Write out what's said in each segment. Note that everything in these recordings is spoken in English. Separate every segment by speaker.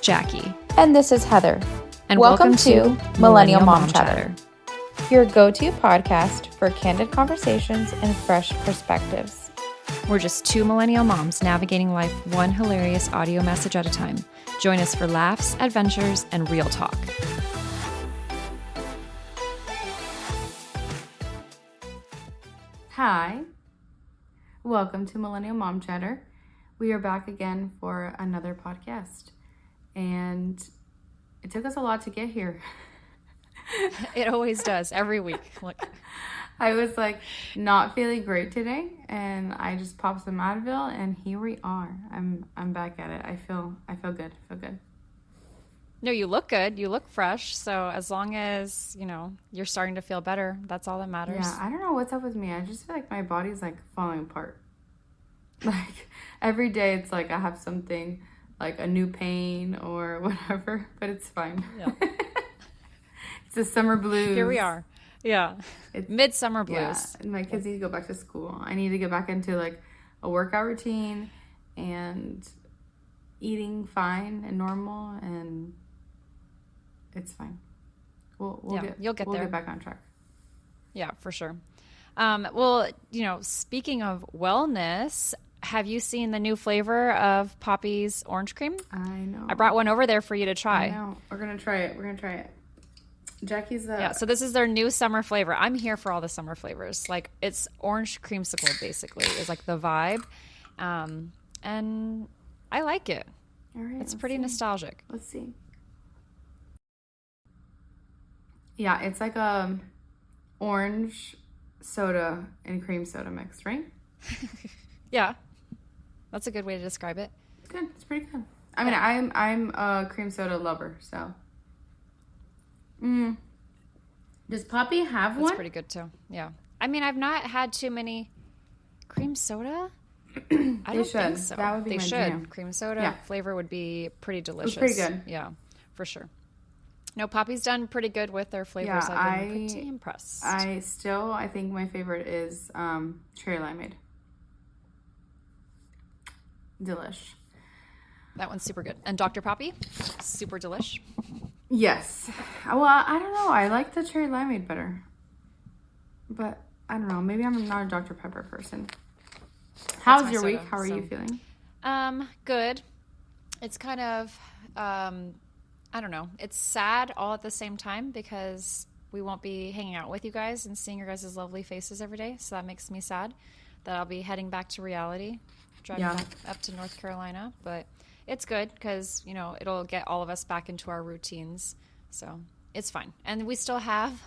Speaker 1: Jackie.
Speaker 2: And this is Heather.
Speaker 1: And welcome to
Speaker 2: Millennial Mom Chatter, your go-to podcast for candid conversations and fresh perspectives.
Speaker 1: We're just two millennial moms navigating life one hilarious audio message at a time. Join us for laughs, adventures, and real talk.
Speaker 2: Hi. Welcome to Millennial Mom Chatter. We are back again for another podcast. And it took us a lot to get here.
Speaker 1: It always does, every week. Look.
Speaker 2: I was like not feeling great today, and I just popped some Advil, and here we are. I'm back at it. I feel good.
Speaker 1: No, you look good. You look fresh. So as long as, you're starting to feel better, that's all that matters.
Speaker 2: Yeah, I don't know what's up with me. I just feel like my body's like falling apart. Like every day it's like I have something like a new pain or whatever, but it's fine. Yeah. It's the summer blues.
Speaker 1: Here we are. Yeah. It's midsummer blues.
Speaker 2: Yeah. And my kids need to go back to school. I need to get back into like a workout routine and eating fine and normal, and it's fine. We'll get back on track.
Speaker 1: Yeah, for sure. Speaking of wellness, have you seen the new flavor of Poppy's orange cream?
Speaker 2: I know.
Speaker 1: I brought one over there for you to try.
Speaker 2: I know. We're going to try it. Jackie's
Speaker 1: Yeah, so this is their new summer flavor. I'm here for all the summer flavors. Like, it's orange creamsicle, basically, is like the vibe. And I like it.
Speaker 2: All right.
Speaker 1: It's pretty nostalgic.
Speaker 2: Let's see. Yeah, it's like orange soda and cream soda mix, right?
Speaker 1: Yeah. That's a good way to describe it.
Speaker 2: It's good. It's pretty good. I mean, I'm a cream soda lover, so. Does Poppy have one?
Speaker 1: That's pretty good too. Yeah. I mean, I've not had too many cream soda. I don't think so.
Speaker 2: That would be my jam.
Speaker 1: Cream soda flavor would be pretty delicious.
Speaker 2: It's pretty good.
Speaker 1: Yeah, for sure. No, Poppy's done pretty good with their flavors.
Speaker 2: Yeah,
Speaker 1: I've been pretty impressed.
Speaker 2: I think my favorite is cherry limeade. Delish.
Speaker 1: That one's super good. And Dr. Poppy, super delish.
Speaker 2: Yes. Well, I don't know. I like the cherry limeade better. But I don't know. Maybe I'm not a Dr. Pepper person. How's your week? How are you feeling?
Speaker 1: Good. It's kind of, I don't know. It's sad all at the same time because we won't be hanging out with you guys and seeing your guys' lovely faces every day. So that makes me sad that I'll be heading back to reality, driving back up to North Carolina. But it's good because, it'll get all of us back into our routines. So it's fine. And we still have,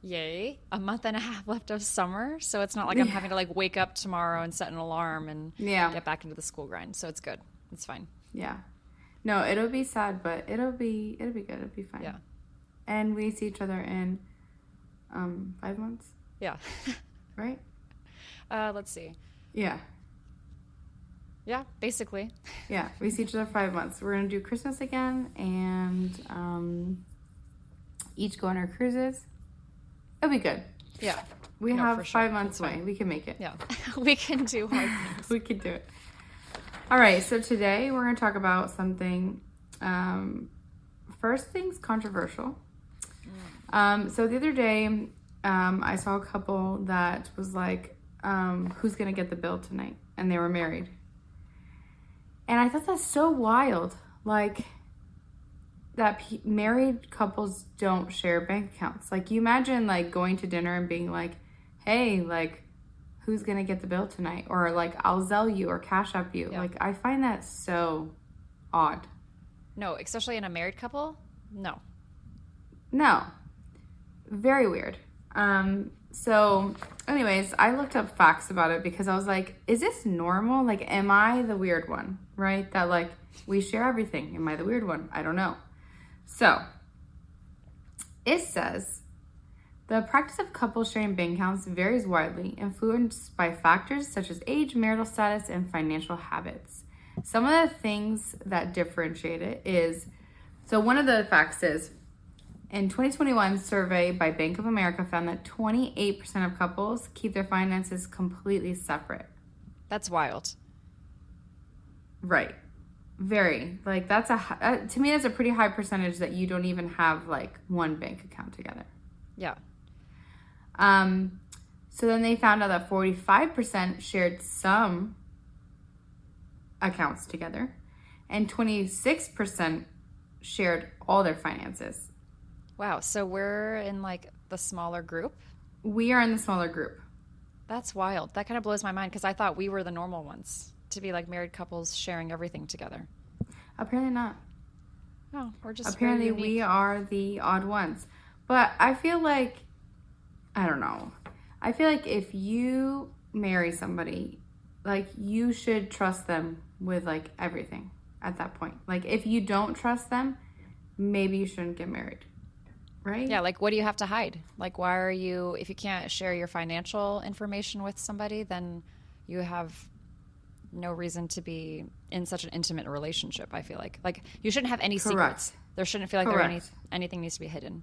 Speaker 1: a month and a half left of summer. So it's not like I'm having to wake up tomorrow and set an alarm and get back into the school grind. So it's good. It's fine.
Speaker 2: Yeah. No, it'll be sad, but it'll be good. It'll be fine.
Speaker 1: Yeah.
Speaker 2: And we see each other in 5 months.
Speaker 1: Yeah.
Speaker 2: Right?
Speaker 1: Let's see.
Speaker 2: Yeah.
Speaker 1: Yeah, basically.
Speaker 2: Yeah, we see each other 5 months. We're gonna do Christmas again, and each go on our cruises. It'll be good.
Speaker 1: Yeah.
Speaker 2: We have 5 months away. We can make it.
Speaker 1: Yeah. We can do hard things.
Speaker 2: We can do it. All right, so today we're going to talk about something, first things controversial. So the other day, I saw a couple that was like, who's going to get the bill tonight? And they were married. And I thought that's so wild. Like, that married couples don't share bank accounts. Like, you imagine, going to dinner and being like, hey, who's gonna get the bill tonight? Or I'll Zelle you or Cash App you. Yeah. I find that so odd.
Speaker 1: No, especially in a married couple. No,
Speaker 2: very weird. So anyways, I looked up facts about it because I was like, is this normal? Am I the weird one? Right? That we share everything. Am I the weird one? I don't know. So it says the practice of couples sharing bank accounts varies widely, influenced by factors such as age, marital status, and financial habits. Some of the things that differentiate it is, so one of the facts is, in 2021 survey by Bank of America found that 28% of couples keep their finances completely separate.
Speaker 1: That's wild.
Speaker 2: Right. Very. Like, that's to me, that's a pretty high percentage that you don't even have, like, one bank account together.
Speaker 1: Yeah.
Speaker 2: So then they found out that 45% shared some accounts together, and 26% shared all their finances.
Speaker 1: Wow. So we're in like the smaller group.
Speaker 2: We are in the smaller group.
Speaker 1: That's wild. That kind of blows my mind because I thought we were the normal ones to be like married couples sharing everything together.
Speaker 2: Apparently not.
Speaker 1: No, we're just
Speaker 2: apparently
Speaker 1: very unique.
Speaker 2: We are the odd ones. But I feel like, I don't know. I feel like if you marry somebody, like, you should trust them with, like, everything at that point. Like, if you don't trust them, maybe you shouldn't get married. Right?
Speaker 1: Yeah, like, what do you have to hide? Like, why are you, if you can't share your financial information with somebody, then you have no reason to be in such an intimate relationship, I feel like. Like, you shouldn't have any secrets. There shouldn't feel like anything needs to be hidden.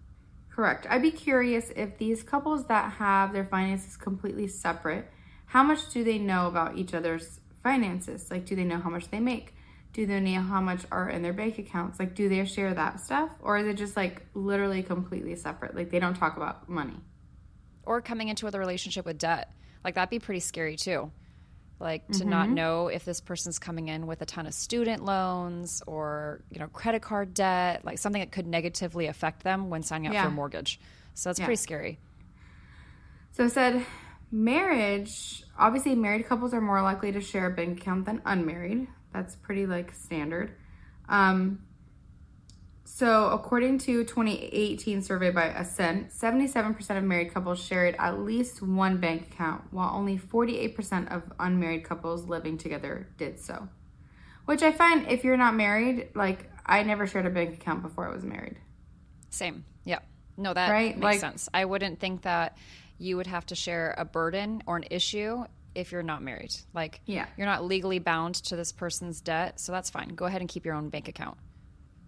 Speaker 2: Correct. I'd be curious if these couples that have their finances completely separate, how much do they know about each other's finances? Like, do they know how much they make? Do they know how much are in their bank accounts? Like, do they share that stuff? Or is it just, like, literally completely separate? Like, they don't talk about money.
Speaker 1: Or coming into a relationship with debt. Like, that'd be pretty scary, too. Like, to not know if this person's coming in with a ton of student loans or, you know, credit card debt, like something that could negatively affect them when signing up for a mortgage. So it's pretty scary.
Speaker 2: So I said, marriage, obviously married couples are more likely to share a bank account than unmarried. That's pretty, like, standard. So according to 2018 survey by Ascent, 77% of married couples shared at least one bank account, while only 48% of unmarried couples living together did so. Which I find, if you're not married, like, I never shared a bank account before I was married.
Speaker 1: Same. Yeah. No, that makes sense. I wouldn't think that you would have to share a burden or an issue if you're not married. Like, you're not legally bound to this person's debt, so that's fine. Go ahead and keep your own bank account.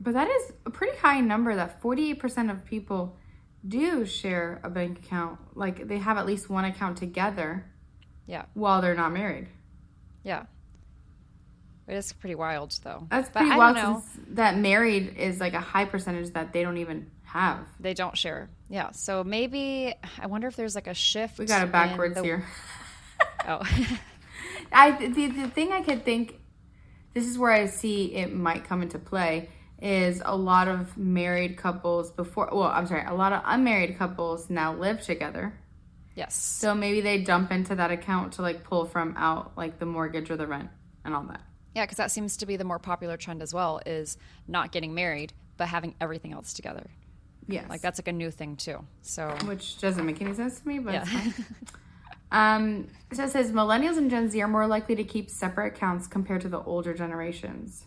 Speaker 2: But that is a pretty high number that 48% of people do share a bank account. Like, they have at least one account together while they're not married.
Speaker 1: Yeah. It is pretty wild, though.
Speaker 2: That's pretty wild since that married is, like, a high percentage that they don't even have.
Speaker 1: They don't share. Yeah. So maybe, I wonder if there's, like, a shift.
Speaker 2: We got it backwards here.
Speaker 1: Oh.
Speaker 2: The thing I could think, this is where I see it might come into play, is a lot of married couples a lot of unmarried couples now live together.
Speaker 1: Yes.
Speaker 2: So maybe they dump into that account to, like, pull from out, like, the mortgage or the rent and all that.
Speaker 1: Yeah, because that seems to be the more popular trend as well, is not getting married, but having everything else together.
Speaker 2: Yes.
Speaker 1: Like, that's like a new thing too. So,
Speaker 2: which doesn't make any sense to me, but it's fine. So it says Millennials and Gen Z are more likely to keep separate accounts compared to the older generations.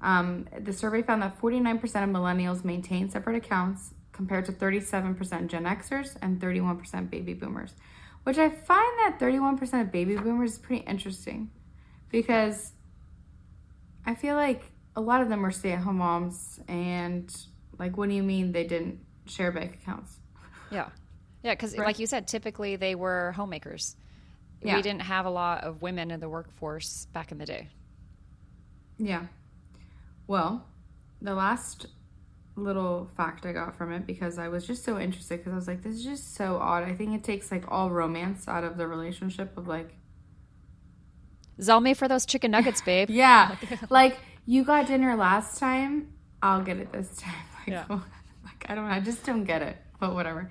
Speaker 2: The survey found that 49% of Millennials maintain separate accounts compared to 37% Gen Xers and 31% Baby Boomers, which I find that 31% of Baby Boomers is pretty interesting because I feel like a lot of them were stay-at-home moms, and, like, what do you mean they didn't share bank accounts?
Speaker 1: Yeah, because like you said, typically they were homemakers. Yeah. We didn't have a lot of women in the workforce back in the day.
Speaker 2: Yeah. Well, the last little fact I got from it, because I was just so interested, because I was like, this is just so odd. I think it takes, like, all romance out of the relationship of, like...
Speaker 1: Zell me for those chicken nuggets, babe.
Speaker 2: Yeah. Like, you got dinner last time, I'll get it this time. Like, I just don't get it, but whatever.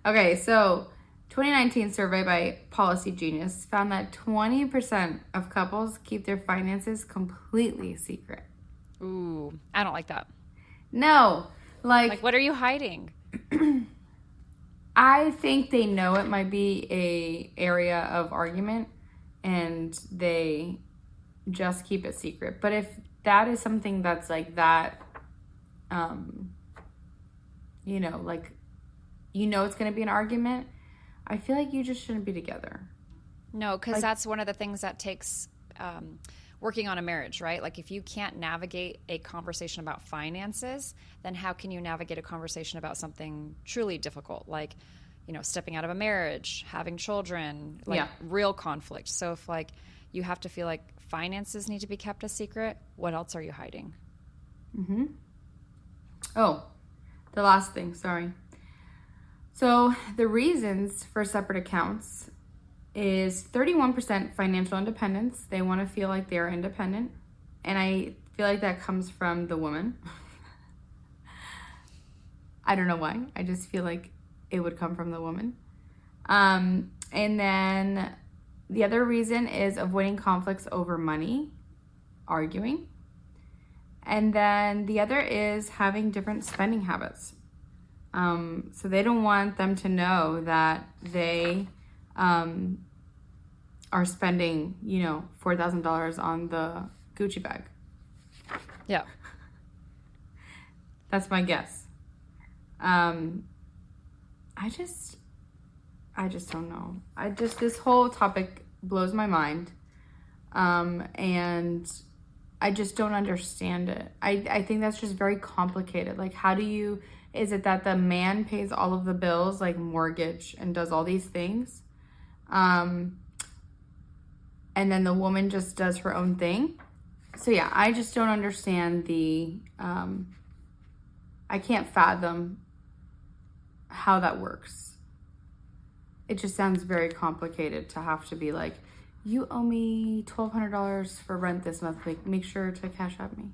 Speaker 2: Okay, so 2019 survey by Policy Genius found that 20% of couples keep their finances completely secret.
Speaker 1: Ooh, I don't like that.
Speaker 2: No, like
Speaker 1: what are you hiding?
Speaker 2: I think they know it might be a area of argument, and they just keep it secret. But if that is something that's like that, it's going to be an argument, I feel like you just shouldn't be together.
Speaker 1: No, because that's one of the things that takes working on a marriage, right? Like, if you can't navigate a conversation about finances, then how can you navigate a conversation about something truly difficult, like, stepping out of a marriage, having children, like real conflict. So if, like, you have to feel like finances need to be kept a secret, what else are you hiding?
Speaker 2: Mm-hmm. Oh, the last thing, sorry. So the reasons for separate accounts is 31% financial independence. They want to feel like they're independent. And I feel like that comes from the woman. I don't know why. I just feel like it would come from the woman. And then the other reason is avoiding conflicts over money, arguing. And then the other is having different spending habits. So they don't want them to know that they are spending, $4,000 on the Gucci bag.
Speaker 1: Yeah.
Speaker 2: That's my guess. I just don't know. This whole topic blows my mind. And I just don't understand it. I think that's just very complicated. Like, is it that the man pays all of the bills, like mortgage, and does all these things? And then the woman just does her own thing? So yeah, I just don't understand I can't fathom how that works. It just sounds very complicated to have to be like, you owe me $1,200 for rent this month. Like, make sure to cash out me.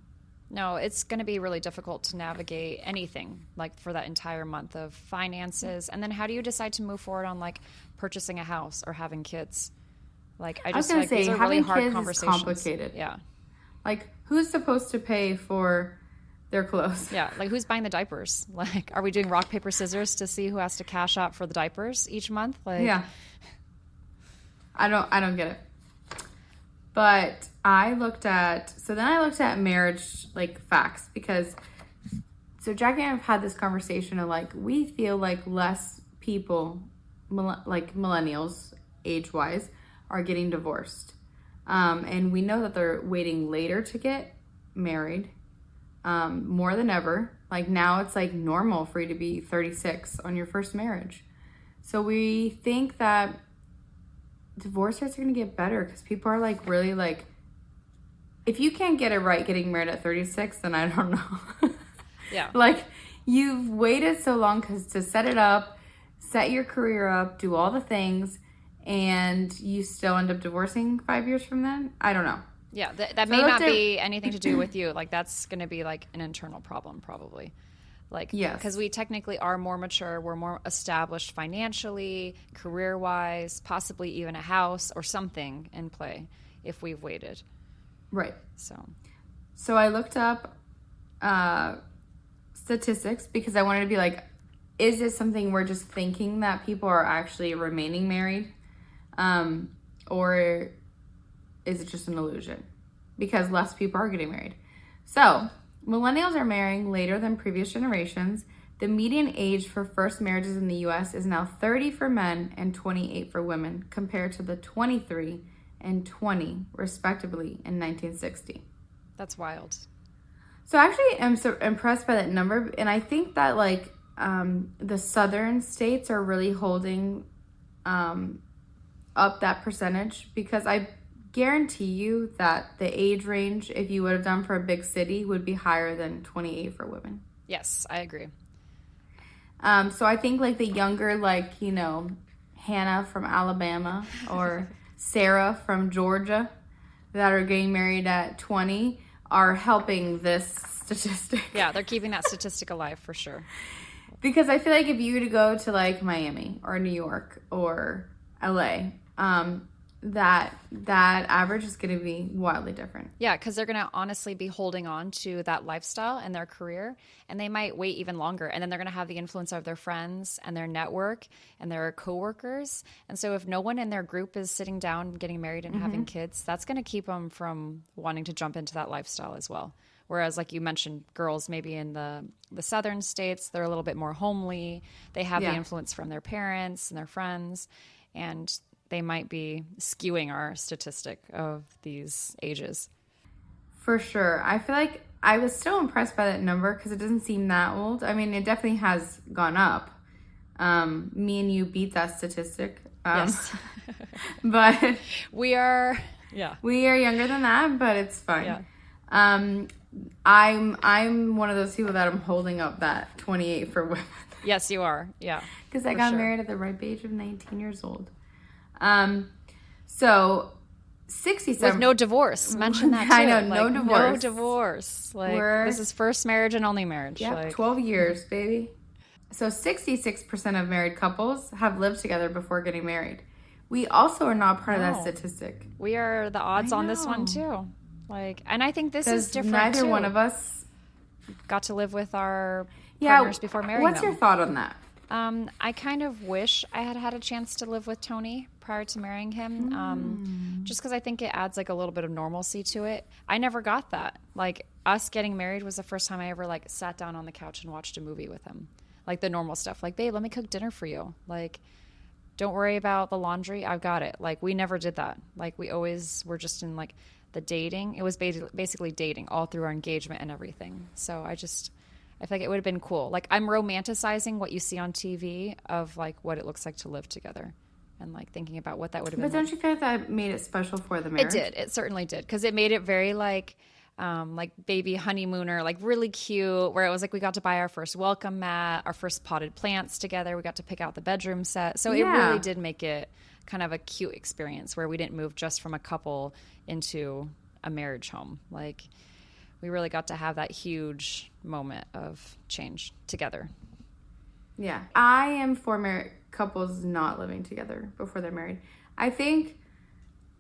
Speaker 1: No, it's going to be really difficult to navigate anything like for that entire month of finances. And then how do you decide to move forward on like purchasing a house or having kids? Like, I just feel like these are really hard conversations.
Speaker 2: Is complicated.
Speaker 1: Yeah.
Speaker 2: Like, who's supposed to pay for their clothes?
Speaker 1: Yeah. Like, who's buying the diapers? Like, are we doing rock, paper, scissors to see who has to cash out for the diapers each month? Like,
Speaker 2: yeah. I don't get it. But I looked at marriage, like, facts, because so Jackie and I have had this conversation of like, we feel like less people, like millennials, age-wise, are getting divorced. And we know that they're waiting later to get married, more than ever. Like, now it's like normal for you to be 36 on your first marriage. So we think that divorce rates are going to get better because people are like really like, if you can't get it right getting married at 36, then I don't know.
Speaker 1: Yeah.
Speaker 2: Like, you've waited so long to set it up, set your career up, do all the things, and you still end up divorcing 5 years from then? I don't know.
Speaker 1: Yeah, that may not be anything to do with you. Like, that's going to be like an internal problem probably. Like,
Speaker 2: yes.
Speaker 1: Because we technically are more mature, we're more established financially, career-wise, possibly even a house or something in play if we've waited.
Speaker 2: Right.
Speaker 1: So
Speaker 2: I looked up statistics because I wanted to be like, is this something we're just thinking that people are actually remaining married? Or is it just an illusion? Because less people are getting married. So millennials are marrying later than previous generations. The median age for first marriages in the U.S. is now 30 for men and 28 for women, compared to the 23 and 20, respectively, in 1960.
Speaker 1: that's wild.
Speaker 2: So I actually am so impressed by that number, and I think that, like, the southern states are really holding up that percentage, because I guarantee you that the age range, if you would have done for a big city, would be higher than 28 for women.
Speaker 1: Yes, I agree.
Speaker 2: So I think like the younger, like, Hannah from Alabama or Sarah from Georgia that are getting married at 20 are helping this statistic.
Speaker 1: Yeah, they're keeping that statistic alive for sure.
Speaker 2: Because I feel like if you were to go to like Miami or New York or LA, that average is going to be wildly different.
Speaker 1: Yeah, because they're going to honestly be holding on to that lifestyle and their career, and they might wait even longer. And then they're going to have the influence of their friends and their network and their coworkers. And so if no one in their group is sitting down, getting married and having kids, that's going to keep them from wanting to jump into that lifestyle as well. Whereas, like you mentioned, girls maybe in the southern states, they're a little bit more homely. They have the influence from their parents and their friends, and they might be skewing our statistic of these ages.
Speaker 2: For sure. I feel like I was still impressed by that number because it doesn't seem that old. I mean, it definitely has gone up. Me and you beat that statistic.
Speaker 1: Yes.
Speaker 2: But
Speaker 1: we are Yeah.
Speaker 2: We are younger than that, but it's fine.
Speaker 1: Yeah.
Speaker 2: I'm one of those people that I'm holding up that 28 for women.
Speaker 1: Yes, you are. Yeah.
Speaker 2: Because I
Speaker 1: For
Speaker 2: got
Speaker 1: sure.
Speaker 2: married at the ripe age of 19 years old. So 67.
Speaker 1: With no divorce. Mention that too.
Speaker 2: I know, no
Speaker 1: Like,
Speaker 2: divorce.
Speaker 1: No divorce. Like, this is first marriage and only marriage.
Speaker 2: Yeah,
Speaker 1: Like,
Speaker 2: 12 years, baby. So 66% of married couples have lived together before getting married. We also are not part of that statistic.
Speaker 1: We are the odds on this one too. Like, and I think this is different
Speaker 2: neither
Speaker 1: too.
Speaker 2: one of us
Speaker 1: got to live with our partners before marrying
Speaker 2: What's
Speaker 1: them.
Speaker 2: your thought on that?
Speaker 1: I kind of wish I had had a chance to live with Tony prior to marrying him. Just because I think it adds like a little bit of normalcy to it. I never got that. Like, us getting married was the first time I ever like sat down on the couch and watched a movie with him. Like the normal stuff. Like, babe, let me cook dinner for you. Like, don't worry about the laundry. I've got it. Like, we never did that. Like, we always were just in like the dating. It was basically dating all through our engagement and everything. So I feel like it would have been cool. Like, I'm romanticizing what you see on TV of like what it looks like to live together and like thinking about what that would have been.
Speaker 2: But don't you feel like that made it special for the marriage?
Speaker 1: It did. It certainly did. Because it made it very like baby honeymooner, like really cute, where it was like we got to buy our first welcome mat, our first potted plants together. We got to pick out the bedroom set. So it really did make it kind of a cute experience where we didn't move just from a couple into a marriage home. Like, we really got to have that huge moment of change together.
Speaker 2: Yeah. I am for married couples not living together before they're married. I think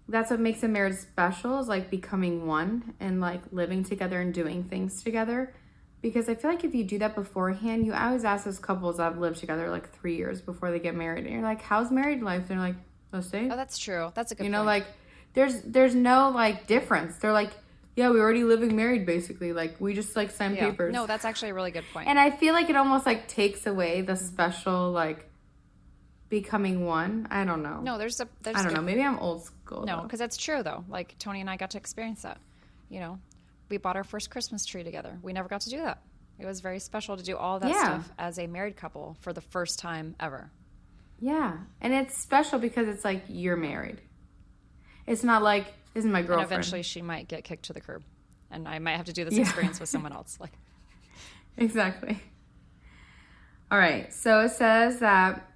Speaker 2: that's what makes a marriage special, is like becoming one and like living together and doing things together. Because I feel like if you do that beforehand, you always ask those couples that have lived together like 3 years before they get married. And you're like, how's married life? They're like, let's stay.
Speaker 1: Oh, that's true. That's a good point.
Speaker 2: You know, like there's no like difference. They're like, yeah, we're already living married basically. Like, we just like sign papers.
Speaker 1: No, that's actually a really good point.
Speaker 2: And I feel like it almost like takes away the special like becoming one. I don't know.
Speaker 1: No, there's
Speaker 2: I don't know. Maybe I'm old school.
Speaker 1: No, because that's true though. Like, Tony and I got to experience that. You know, we bought our first Christmas tree together. We never got to do that. It was very special to do all that stuff as a married couple for the first time ever.
Speaker 2: Yeah. And it's special because it's like you're married. It's not like, this is my girlfriend.
Speaker 1: And eventually she might get kicked to the curb. And I might have to do this experience with someone else. Like,
Speaker 2: exactly. All right. So it says that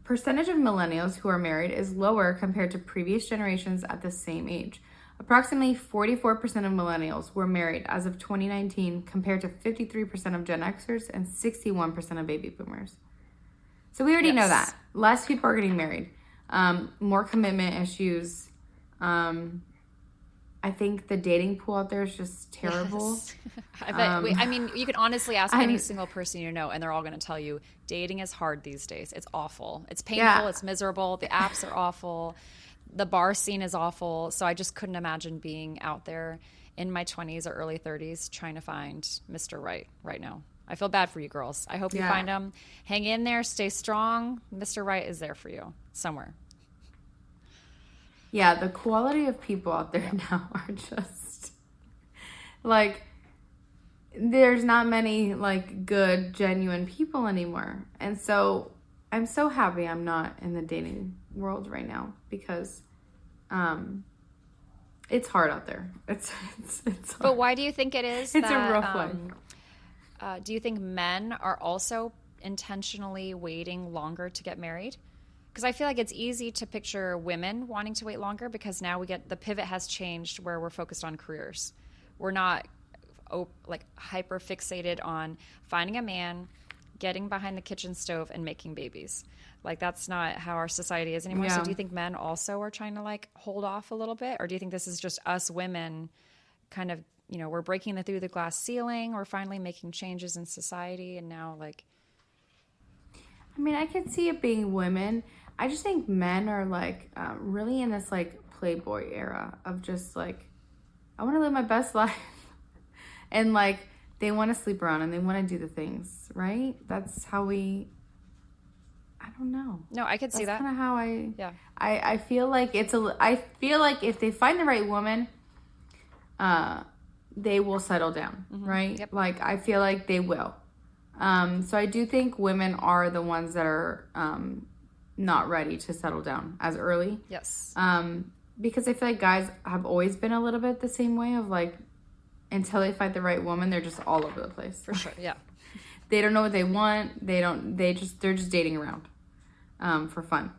Speaker 2: percentage of millennials who are married is lower compared to previous generations at the same age. Approximately 44% of millennials were married as of 2019 compared to 53% of Gen Xers and 61% of baby boomers. So we already know that. Less people are getting married. More commitment issues. I think the dating pool out there is just terrible.
Speaker 1: Yes. I mean, you can honestly ask any single person you know, and they're all going to tell you dating is hard these days. It's awful. It's painful. It's miserable. The apps are awful. The bar scene is awful. So I just couldn't imagine being out there in my 20s or early 30s trying to find Mr. Right now. I feel bad for you girls. I hope you find him. Hang in there. Stay strong. Mr. Right is there for you somewhere.
Speaker 2: Yeah, the quality of people out there now are just like, there's not many like good, genuine people anymore. And so I'm so happy I'm not in the dating world right now because it's hard out there. It's hard.
Speaker 1: But why do you think it is?
Speaker 2: It's a rough life.
Speaker 1: Do you think men are also intentionally waiting longer to get married? Because I feel like it's easy to picture women wanting to wait longer because now the pivot has changed where we're focused on careers. We're not like hyper fixated on finding a man, getting behind the kitchen stove and making babies. Like, that's not how our society is anymore. Yeah. So do you think men also are trying to like hold off a little bit? Or do you think this is just us women kind of, you know, we're breaking through the glass ceiling, we're finally making changes in society, and now like...
Speaker 2: I mean, I could see it being women. I just think men are like really in this like Playboy era of just like, I want to live my best life. And like, they want to sleep around and they want to do the things, right? That's how I don't know.
Speaker 1: No, I could see that.
Speaker 2: That's kind of how I feel like I feel like if they find the right woman, they will settle down, right? Yep. Like, I feel like they will. So I do think women are the ones that are not ready to settle down as early.
Speaker 1: Yes.
Speaker 2: Because I feel like guys have always been a little bit the same way of like, until they find the right woman, they're just all over the place.
Speaker 1: For sure, yeah.
Speaker 2: They don't know what they want. They're just dating around for fun.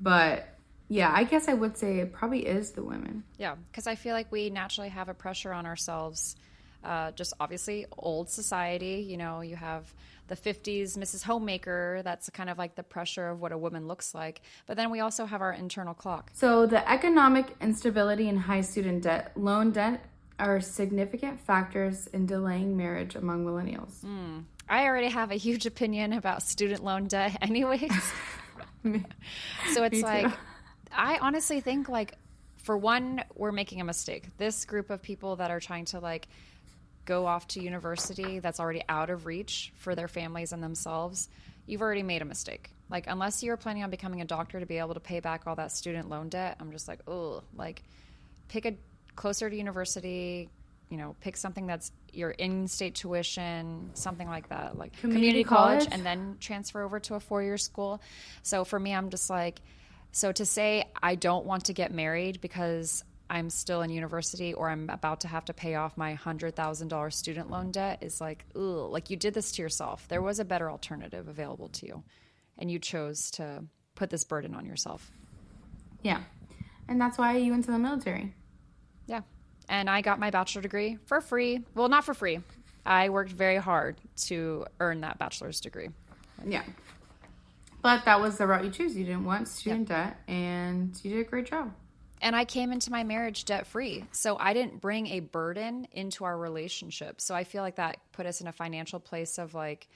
Speaker 2: But yeah, I guess I would say it probably is the women.
Speaker 1: Yeah, because I feel like we naturally have a pressure on ourselves. Just obviously old society, you know, you have the 50s Mrs. Homemaker. That's kind of like the pressure of what a woman looks like. But then we also have our internal clock.
Speaker 2: So the economic instability and high student debt, loan debt, are significant factors in delaying marriage among millennials.
Speaker 1: I already have a huge opinion about student loan debt anyways. So it's like, I honestly think like, for one, we're making a mistake. This group of people that are trying to like go off to university that's already out of reach for their families and themselves, you've already made a mistake. Like, unless you're planning on becoming a doctor to be able to pay back all that student loan debt, I'm just like, oh, like, pick a closer to university, you know, pick something that's your in-state tuition, something like that, like community college, and then transfer over to a 4-year school. So for me, I'm just like, so to say I don't want to get married because I'm still in university or I'm about to have to pay off my $100,000 student loan debt is like, ugh, like you did this to yourself. There was a better alternative available to you, and you chose to put this burden on yourself.
Speaker 2: Yeah. And that's why you went to the military.
Speaker 1: Yeah. And I got my bachelor degree for free. Well, not for free. I worked very hard to earn that bachelor's degree.
Speaker 2: Yeah. But that was the route you choose. You didn't want student debt, and you did a great job.
Speaker 1: And I came into my marriage debt-free. So I didn't bring a burden into our relationship. So I feel like that put us in a financial place of like,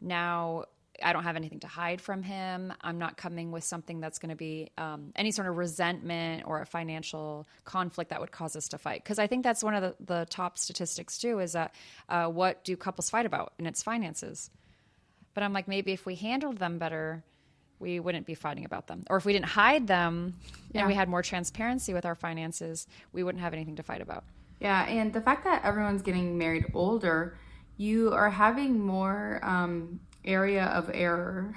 Speaker 1: now I don't have anything to hide from him. I'm not coming with something that's going to be any sort of resentment or a financial conflict that would cause us to fight. Because I think that's one of the top statistics too, is that what do couples fight about? And it's finances. But I'm like, maybe if we handled them better, we wouldn't be fighting about them. Or if we didn't hide them and we had more transparency with our finances, we wouldn't have anything to fight about.
Speaker 2: Yeah, and the fact that everyone's getting married older, you are having more area of error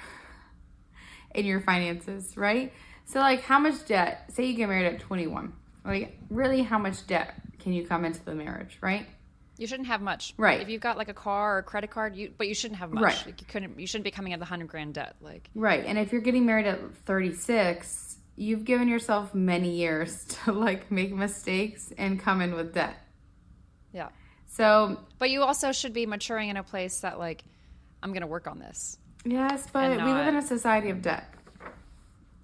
Speaker 2: in your finances, right? So like, how much debt, say you get married at 21, like really how much debt can you come into the marriage, right?
Speaker 1: You shouldn't have much.
Speaker 2: Right.
Speaker 1: If you've got like a car or a credit card, but you shouldn't have much.
Speaker 2: Right.
Speaker 1: Like you shouldn't be coming at the $100,000 debt. Like.
Speaker 2: Right. And if you're getting married at 36, you've given yourself many years to like make mistakes and come in with debt.
Speaker 1: Yeah.
Speaker 2: So.
Speaker 1: But you also should be maturing in a place that like, I'm going to work on this.
Speaker 2: Yes, but we live in a society of debt.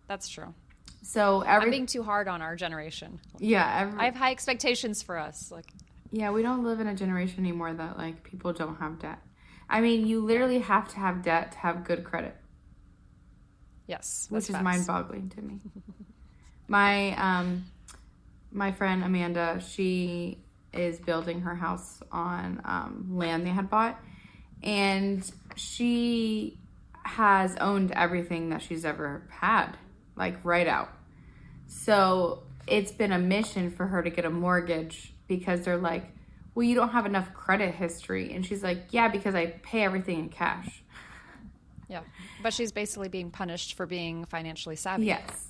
Speaker 1: That's true.
Speaker 2: So
Speaker 1: I'm being too hard on our generation.
Speaker 2: Yeah.
Speaker 1: I have high expectations for us. Like.
Speaker 2: Yeah, we don't live in a generation anymore that, like, people don't have debt. I mean, you literally have to have debt to have good credit.
Speaker 1: Yes,
Speaker 2: which is mind-boggling to me. My friend Amanda, she is building her house on land they had bought, and she has owned everything that she's ever had, like, right out. So it's been a mission for her to get a mortgage, because they're like, well, you don't have enough credit history. And she's like, yeah, because I pay everything in cash.
Speaker 1: Yeah. But she's basically being punished for being financially savvy.
Speaker 2: Yes.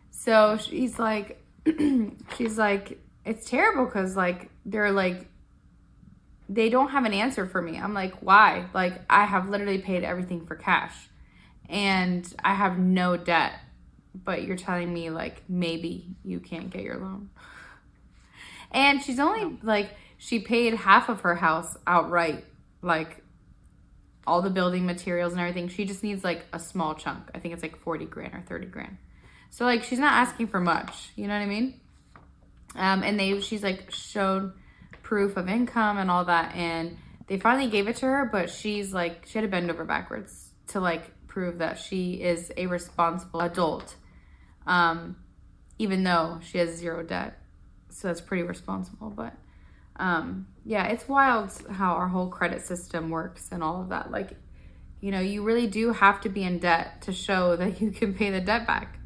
Speaker 2: So she's like, it's terrible because like, they're like, they don't have an answer for me. I'm like, why? Like, I have literally paid everything for cash and I have no debt, but you're telling me like, maybe you can't get your loan. And she's only, like, she paid half of her house outright, like, all the building materials and everything. She just needs, like, a small chunk. I think it's, like, 40 grand or 30 grand. So, like, she's not asking for much. You know what I mean? And she's, like, showed proof of income and all that. And they finally gave it to her, but she's, like, she had to bend over backwards to, like, prove that she is a responsible adult, even though she has zero debt. So that's pretty responsible. But yeah, it's wild how our whole credit system works and all of that. Like, you know, you really do have to be in debt to show that you can pay the debt back.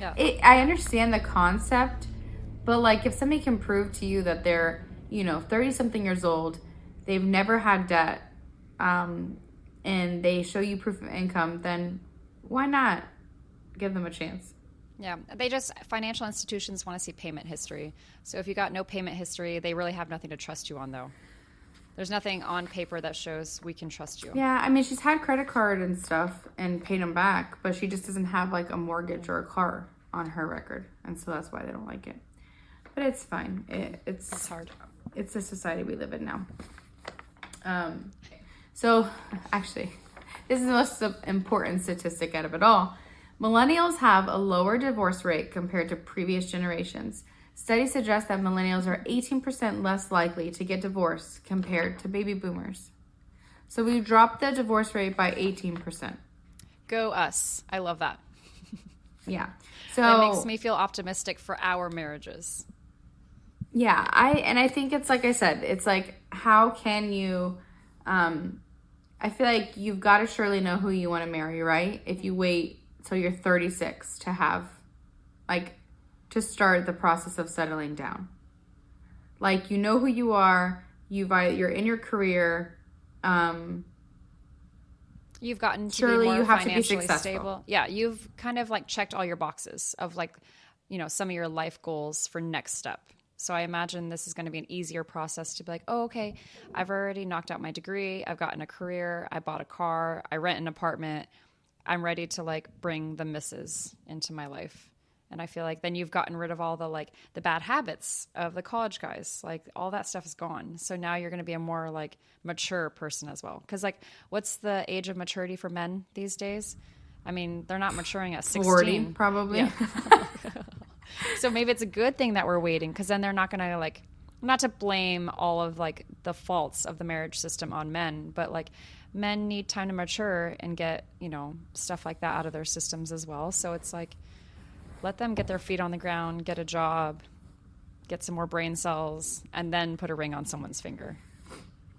Speaker 1: Yeah.
Speaker 2: I understand the concept, but like if somebody can prove to you that they're, you know, 30 something years old, they've never had debt, and they show you proof of income, then why not give them a chance?
Speaker 1: Yeah, financial institutions want to see payment history. So if you got no payment history, they really have nothing to trust you on, though. There's nothing on paper that shows we can trust you.
Speaker 2: Yeah, I mean, she's had credit card and stuff and paid them back, but she just doesn't have like a mortgage or a car on her record. And so that's why they don't like it. But it's fine. It's
Speaker 1: hard.
Speaker 2: It's the society we live in now. So actually, this is the most important statistic out of it all. Millennials have a lower divorce rate compared to previous generations. Studies suggest that millennials are 18% less likely to get divorced compared to baby boomers. So we dropped the divorce rate by 18%.
Speaker 1: Go us. I love that.
Speaker 2: Yeah. So
Speaker 1: that makes me feel optimistic for our marriages.
Speaker 2: Yeah, I think it's like I said, it's like, how can you, I feel like you've got to surely know who you want to marry, right? If you wait till you're 36 to have, like, to start the process of settling down. Like, you know who you are, you're in your career,
Speaker 1: you've gotten to
Speaker 2: surely
Speaker 1: be more
Speaker 2: you have
Speaker 1: financially
Speaker 2: to be successful.
Speaker 1: Stable. Yeah, you've kind of like checked all your boxes of like, some of your life goals for next step. So I imagine this is going to be an easier process to be like, oh, okay, I've already knocked out my degree. I've gotten a career. I bought a car. I rent an apartment. I'm ready to like bring the misses into my life. And I feel like then you've gotten rid of all the bad habits of the college guys. Like all that stuff is gone. So now you're going to be a more like mature person as well. Because like what's the age of maturity for men these days? I mean, they're not maturing at 16.
Speaker 2: 40 probably.
Speaker 1: Yeah. So maybe it's a good thing that we're waiting, because then they're not going to like, not to blame all of like the faults of the marriage system on men, but like men need time to mature and get, stuff like that out of their systems as well. So it's like, let them get their feet on the ground, get a job, get some more brain cells, and then put a ring on someone's finger.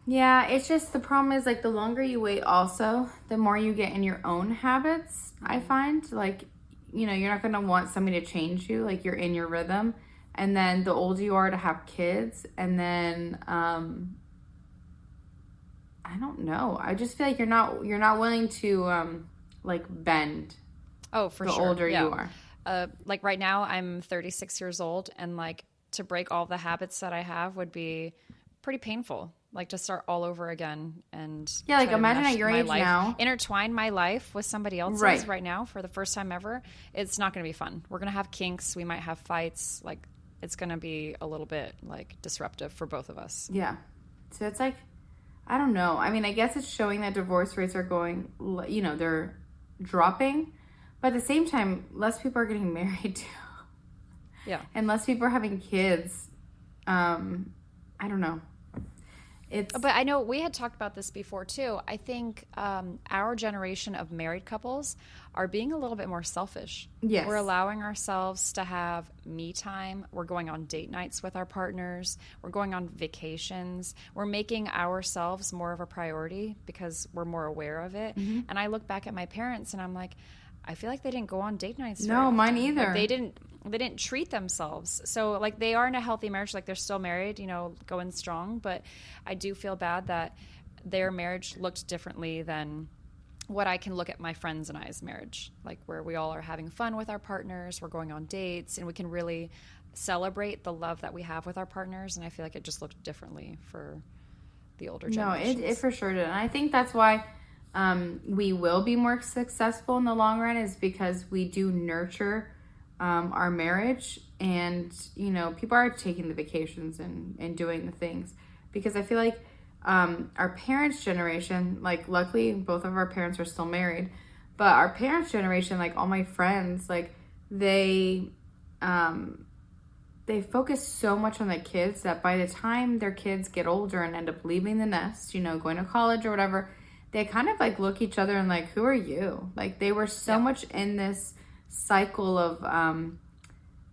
Speaker 2: Yeah, it's just the problem is like the longer you wait also, the more you get in your own habits, I find. Like, you're not going to want somebody to change you. Like you're in your rhythm. And then the older you are to have kids. And then, I don't know. I just feel like you're not willing to like bend.
Speaker 1: Oh, for
Speaker 2: the
Speaker 1: sure.
Speaker 2: older you are.
Speaker 1: Like right now I'm 36 years old, and like to break all the habits that I have would be pretty painful. Like to start all over again and
Speaker 2: yeah, like imagine at your age
Speaker 1: life,
Speaker 2: now,
Speaker 1: intertwine my life with somebody else's right now for the first time ever. It's not going to be fun. We're going to have kinks. We might have fights. Like it's going to be a little bit like disruptive for both of us.
Speaker 2: Yeah. So it's like, I don't know. I mean, I guess it's showing that divorce rates are going, they're dropping, but at the same time, less people are getting married too.
Speaker 1: Yeah.
Speaker 2: And less people are having kids. I don't know.
Speaker 1: But I know we had talked about this before too. I think our generation of married couples are being a little bit more selfish.
Speaker 2: Yes.
Speaker 1: We're allowing ourselves to have me time. We're going on date nights with our partners. We're going on vacations. We're making ourselves more of a priority because we're more aware of it. Mm-hmm. And I look back at my parents and I'm like, I feel like they didn't go on date nights.
Speaker 2: No, mine either.
Speaker 1: Like they didn't treat themselves. So like they are in a healthy marriage, like they're still married, going strong. But I do feel bad that their marriage looked differently than what I can look at my friends and I's marriage, like where we all are having fun with our partners, we're going on dates, and we can really celebrate the love that we have with our partners. And I feel like it just looked differently for the older generations.
Speaker 2: No, it for sure did. And I think that's why we will be more successful in the long run, is because we do nurture our marriage, and people are taking the vacations and doing the things, because I feel like our parents' generation, like luckily both of our parents are still married, but our parents' generation, like all my friends, like they focus so much on the kids that by the time their kids get older and end up leaving the nest, going to college or whatever, they kind of like look each other and like, who are you? Like they were so much in this cycle of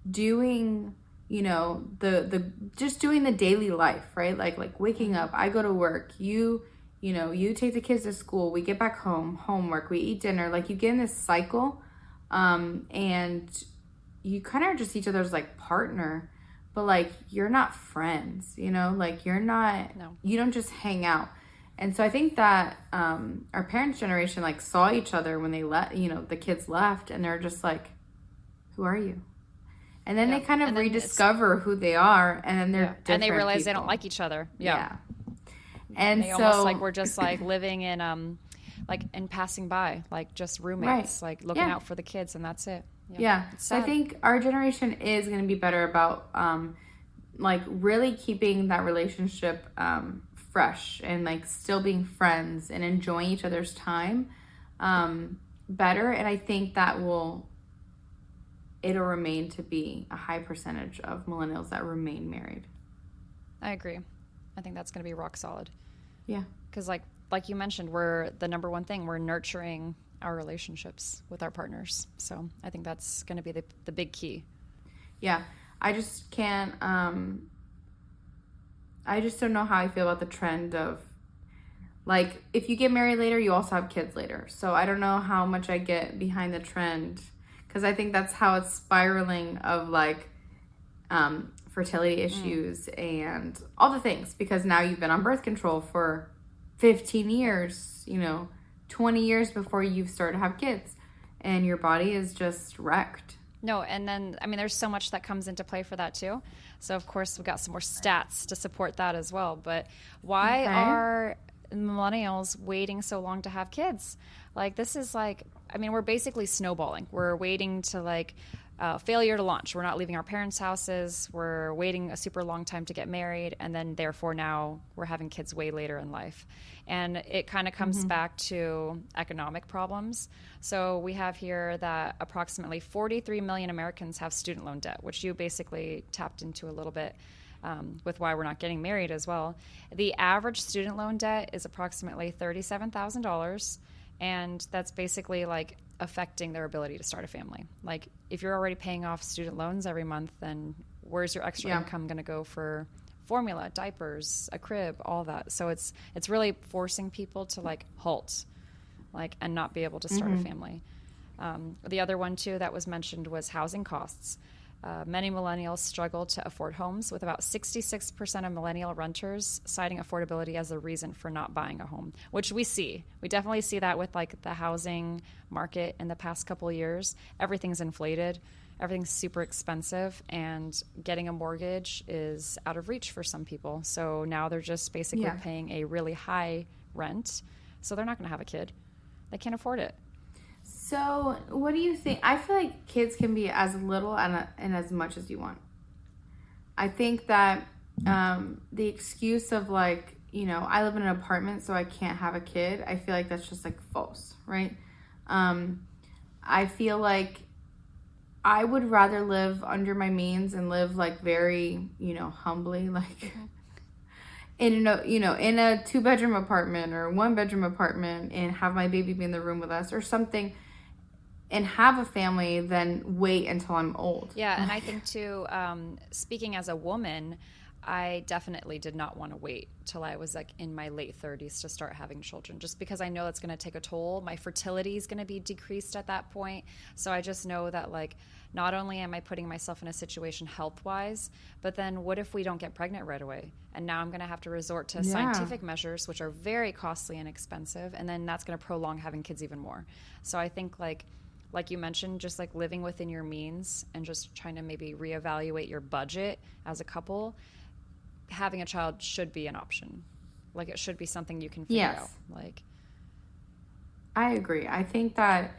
Speaker 2: doing, the just doing the daily life, right? Like waking up, I go to work, you take the kids to school, we get back home, homework, we eat dinner. Like you get in this cycle, and you kind of are just each other's like partner, but like you're not friends, like you're not,
Speaker 1: no.
Speaker 2: You don't just hang out. And so I think that our parents' generation like saw each other when they the kids left, and they're just like, who are you? And then they kind of rediscover who they are, and then they're different
Speaker 1: and they realize
Speaker 2: people.
Speaker 1: they don't like each other. Yeah.
Speaker 2: And
Speaker 1: they
Speaker 2: so
Speaker 1: almost like we're just like living in like in passing by, like just roommates, like looking out for the kids, and that's it.
Speaker 2: So I think our generation is going to be better about like really keeping that relationship fresh and like still being friends and enjoying each other's time better. And I think that it'll remain to be a high percentage of millennials that remain married.
Speaker 1: I agree. I think that's going to be rock solid.
Speaker 2: Yeah.
Speaker 1: Because like you mentioned, we're the number one thing. We're nurturing our relationships with our partners. So I think that's going to be the big key.
Speaker 2: Yeah. I just can't, I just don't know how I feel about the trend of, like, if you get married later, you also have kids later. So I don't know how much I get behind the trend, because I think that's how it's spiraling of, like, fertility issues and all the things. Because now you've been on birth control for 15 years, 20 years before you've started to have kids. And your body is just wrecked.
Speaker 1: No, and then, I mean, there's so much that comes into play for that, too. So, of course, we've got some more stats to support that as well. But why are millennials waiting so long to have kids? Like, this is like, I mean, we're basically snowballing. We're waiting to, like, failure to launch. We're not leaving our parents' houses. We're waiting a super long time to get married. And then, therefore, now we're having kids way later in life. And it kind of comes back to economic problems. So we have here that approximately 43 million Americans have student loan debt, which you basically tapped into a little bit with why we're not getting married as well. The average student loan debt is approximately $37,000. And that's basically like affecting their ability to start a family. Like, if you're already paying off student loans every month, then where's your extra income going to go for formula, diapers, a crib, all that? So it's really forcing people to like halt, like, and not be able to start a family. The other one too that was mentioned was housing costs. Many millennials struggle to afford homes, with about 66% of millennial renters citing affordability as a reason for not buying a home, which we see. We definitely see that with like the housing market in the past couple of years. Everything's inflated. Everything's super expensive, and getting a mortgage is out of reach for some people. So now they're just basically paying a really high rent. So they're not going to have a kid. They can't afford it.
Speaker 2: So what do you think? I feel like kids can be as little and as much as you want. I think that the excuse of like, I live in an apartment so I can't have a kid, I feel like that's just like false, right? I feel like I would rather live under my means and live like very, humbly, like in a 2-bedroom apartment or 1-bedroom apartment, and have my baby be in the room with us or something, and have a family than wait until I'm old.
Speaker 1: Yeah, and I think too, speaking as a woman, I definitely did not want to wait till I was like in my late 30s to start having children, just because I know that's going to take a toll. My fertility is going to be decreased at that point. So I just know that, like, not only am I putting myself in a situation health-wise, but then what if we don't get pregnant right away? And now I'm going to have to resort to scientific measures, which are very costly and expensive. And then that's going to prolong having kids even more. So I think like you mentioned, just like living within your means and just trying to maybe reevaluate your budget as a couple, having a child should be an option. Like, it should be something you can figure out. Like,
Speaker 2: I agree. I think that,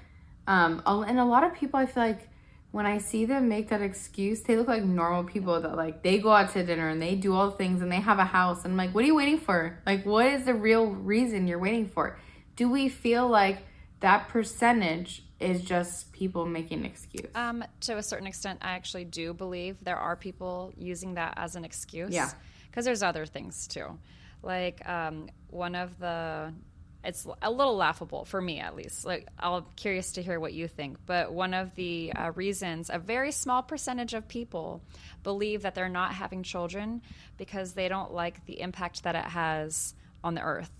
Speaker 2: and a lot of people, I feel like when I see them make that excuse, they look like normal people that like, they go out to dinner and they do all the things and they have a house. And I'm like, what are you waiting for? Like, what is the real reason you're waiting for? Do we feel like that percentage is just people making an excuse?
Speaker 1: To a certain extent, I actually do believe there are people using that as an excuse.
Speaker 2: Yeah.
Speaker 1: Because there's other things too. Like, one of the, it's a little laughable for me at least. Like, I'm curious to hear what you think. But one of the reasons, a very small percentage of people believe that they're not having children because they don't like the impact that it has on the earth,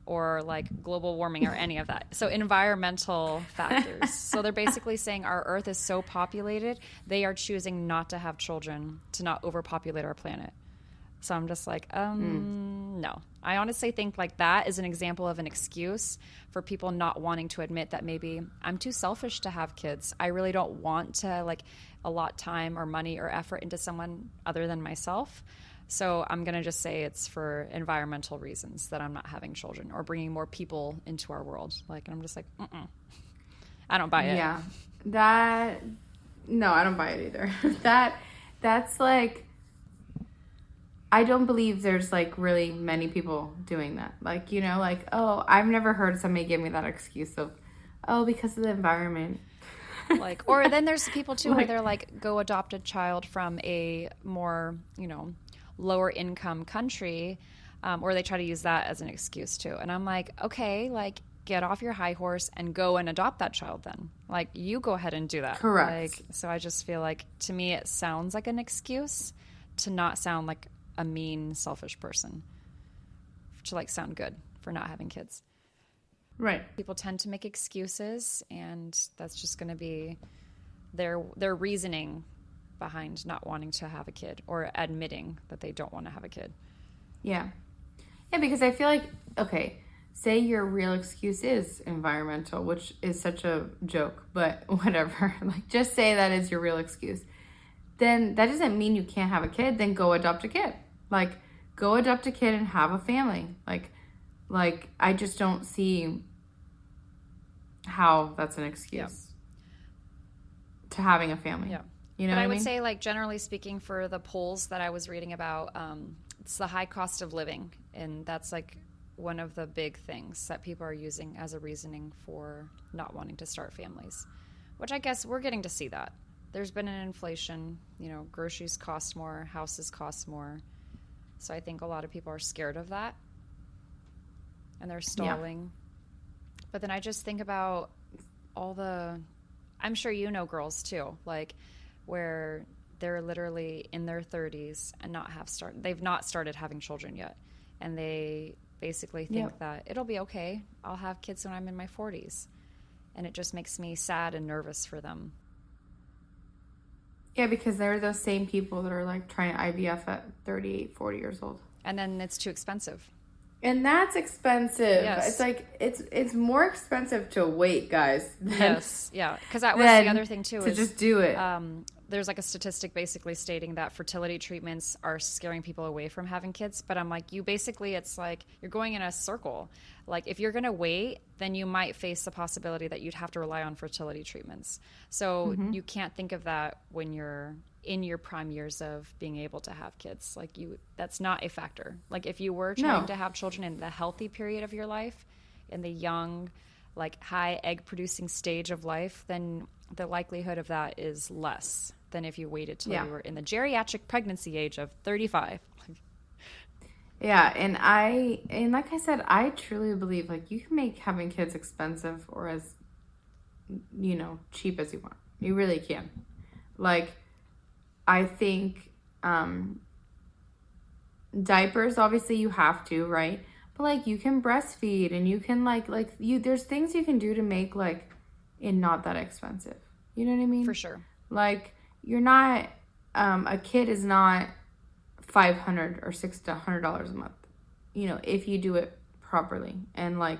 Speaker 1: or like global warming or any of that. So environmental factors. So they're basically saying our earth is so populated, they are choosing not to have children to not overpopulate our planet. So I'm just like, No, I honestly think like that is an example of an excuse for people not wanting to admit that maybe I'm too selfish to have kids. I really don't want to like allot time or money or effort into someone other than myself. So I'm going to just say it's for environmental reasons that I'm not having children or bringing more people into our world. Like, and I'm just like, I don't buy it.
Speaker 2: Yeah. No, I don't buy it either. That's like, I don't believe there's like really many people doing that. Like, you know, like, oh, I've never heard somebody give me that excuse of, oh, because of the environment.
Speaker 1: Like, or then there's people too where they're like, go adopt a child from a more, you know, lower income country, or they try to use that as an excuse too. And I'm like, okay, like get off your high horse and go and adopt that child then. Like you go ahead and do that.
Speaker 2: Correct.
Speaker 1: Like, so I just feel like to me it sounds like an excuse to not sound like a mean, selfish person, to like sound good for not having kids.
Speaker 2: Right.
Speaker 1: People tend to make excuses, and that's just going to be their reasoning behind not wanting to have a kid or admitting that they don't want to have a kid.
Speaker 2: Yeah. Yeah, because I feel like, okay, say your real excuse is environmental, which is such a joke, but whatever. Like, just say that is your real excuse. Then that doesn't mean you can't have a kid. Then go adopt a kid. Like, go adopt a kid and have a family. Like I just don't see how that's an excuse to having a family.
Speaker 1: Yeah.
Speaker 2: You know
Speaker 1: but
Speaker 2: what
Speaker 1: I would
Speaker 2: mean?
Speaker 1: say, like, generally speaking, for the polls that I was reading about, it's the high cost of living. And that's like one of the big things that people are using as a reasoning for not wanting to start families, which I guess we're getting to see that. There's been an inflation, you know, groceries cost more, houses cost more. So I think a lot of people are scared of that and they're stalling. Yeah. But then I just think about all the, I'm sure you know girls too, like where they're literally in their 30s and they've not started having children yet. And they basically think that it'll be okay. I'll have kids when I'm in my 40s. And it just makes me sad and nervous for them.
Speaker 2: Yeah, because there are those same people that are like trying IVF at 38, 40 years old.
Speaker 1: And then it's too expensive.
Speaker 2: And that's expensive.
Speaker 1: Yes.
Speaker 2: It's like, it's more expensive to wait, guys.
Speaker 1: Yes, yeah. Because that was the other thing too.
Speaker 2: To just do it.
Speaker 1: There's like a statistic basically stating that fertility treatments are scaring people away from having kids. But I'm like, it's like you're going in a circle. Like if you're going to wait, then you might face the possibility that you'd have to rely on fertility treatments. So you can't think of that when you're in your prime years of being able to have kids. Like that's not a factor. Like if you were trying to have children in the healthy period of your life, in the young, like high egg producing stage of life, then the likelihood of that is less than if you waited till you were in the geriatric pregnancy age of 35.
Speaker 2: Yeah, and like I said, I truly believe like you can make having kids expensive or as, you know, cheap as you want. You really can. Like, I think diapers, obviously you have to, right? But like you can breastfeed and you can there's things you can do to make like it not that expensive. You know what I mean?
Speaker 1: For sure.
Speaker 2: Like you're not a kid is not $500 or $600 to $100 a month. You know, if you do it properly and like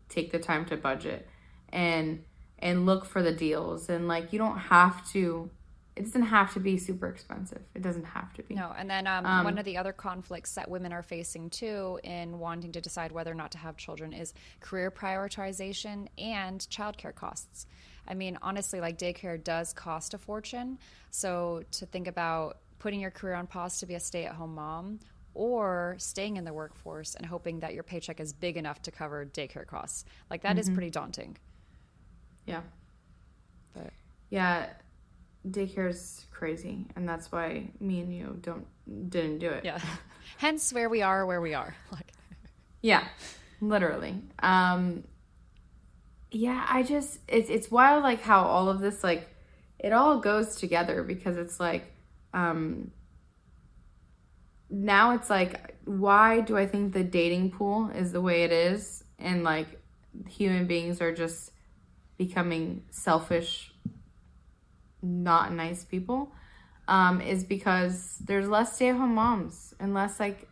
Speaker 2: take the time to budget and look for the deals and like you don't have to. It doesn't have to be super expensive. It doesn't have to be.
Speaker 1: No, and then one of the other conflicts that women are facing too in wanting to decide whether or not to have children is career prioritization and childcare costs. I mean, honestly, like daycare does cost a fortune. So to think about putting your career on pause to be a stay-at-home mom or staying in the workforce and hoping that your paycheck is big enough to cover daycare costs, like that is pretty daunting.
Speaker 2: Yeah.
Speaker 1: But
Speaker 2: yeah. Daycare's crazy, and that's why me and you didn't do it.
Speaker 1: Yeah. Hence where we are. Like,
Speaker 2: yeah, literally. Yeah, I just it's wild like how all of this like it all goes together because it's like now it's like why do I think the dating pool is the way it is and like human beings are just becoming selfish, not nice people, is because there's less stay-at-home moms and less like